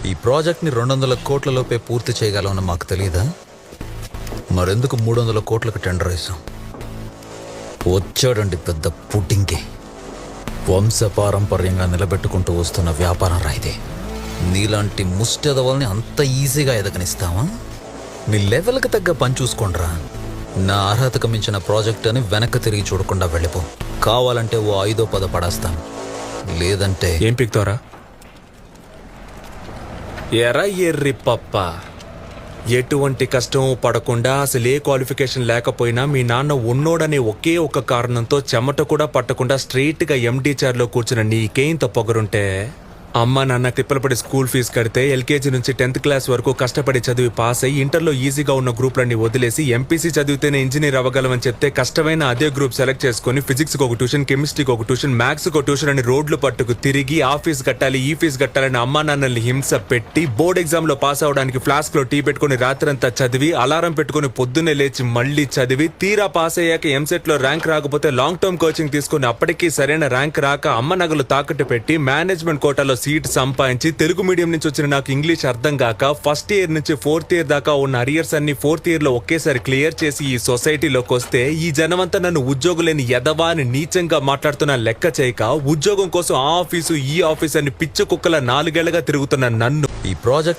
ఈ ప్రాజెక్ట్ని 200 కోట్లలోపే పూర్తి చేయగలమని మాకు తెలియదా? మరెందుకు 300 కోట్లకు టెండర్ వేసాం? వచ్చాడండి పెద్ద పుట్టింకి. వంశపారంపర్యంగా నిలబెట్టుకుంటూ వస్తున్న వ్యాపారం రాయిదే. నీలాంటి ముష్టెదవల్ని అంత ఈజీగా ఎదగనిస్తావా? మీ లెవెల్కి తగ్గ పని చూసుకోండిరా. నా అర్హతకు మించిన ప్రాజెక్ట్ అని వెనక్కి తిరిగి చూడకుండా వెళ్ళిపో. కావాలంటే ఓ 5-10 పడేస్తాను, లేదంటే ఏం పిక్తారా? ఎరా ఎర్రి పప్ప, ఎటువంటి కష్టం పడకుండా అసలు ఏ క్వాలిఫికేషన్ లేకపోయినా మీ నాన్న ఉన్నోడనే ఒకే ఒక కారణంతో చెమట కూడా పట్టకుండా స్ట్రైట్ గా ఎండి చైర్లో కూర్చున్న నీకేంత పొగరుంటే, అమ్మ నాన్న తిప్పలపడి స్కూల్ ఫీజు కడితే ఎల్కేజీ నుంచి 10th క్లాస్ వరకు కష్టపడి చదివి పాస్ అయ్యి ఇంటర్లో ఈజీగా ఉన్న గ్రూప్లన్నీ వదిలేసి ఎంపీసీ చదివితేనే ఇంజనీర్ అవ్వగలమని చెప్తే కష్టమైన అదే గ్రూప్ సెలెక్ట్ చేసుకుని ఫిజిక్స్కి ఒక ట్యూషన్, కెమిస్ట్రీకి ఒక ట్యూషన్, మ్యాథ్స్కి ఒక ట్యూషన్ అని రోడ్లు పట్టుకు తిరిగి ఆ ఫీజు కట్టాలి ఈ ఫీజు కట్టాలని అమ్మా నాన్నల్ని హింస పెట్టి బోర్డ్ ఎగ్జామ్లో పాస్ అవడానికి ఫ్లాస్క్లో టీ పెట్టుకుని రాత్రంతా చదివి అలారం పెట్టుకుని పొద్దున్నే లేచి మళ్ళీ చదివి తీరా పాస్ అయ్యాక ఎంసెట్లో ర్యాంక్ రాకపోతే లాంగ్ టర్మ్ కోచింగ్ తీసుకుని అప్పటికీ సరైన ర్యాంక్ రాక అమ్మ నగలు తాకట్టు పెట్టి మేనేజ్మెంట్ కోటాలో సీట్ సంపాదించి తెలుగు మీడియం నుంచి వచ్చిన నాకు ఇంగ్లీష్ అర్థం కాక ఫస్ట్ ఇయర్ నుంచి 4th ఇయర్ దాకా ఉన్న అరియర్స్ అన్ని 4th ఇయర్ లో ఒకేసారి క్లియర్ చేసి ఈ సొసైటీలోకి వస్తే ఈ జనమంతా నన్ను ఉద్యోగం లేని ఎదవా అని నీచంగా మాట్లాడుతున్నా లెక్క చేయక ఉద్యోగం కోసం ఆ ఆఫీసు ఈ ఆఫీసు అని పిచ్చ కుక్కల 4 ఏళ్లుగా తిరుగుతున్న నన్ను ఈ ప్రాజెక్ట్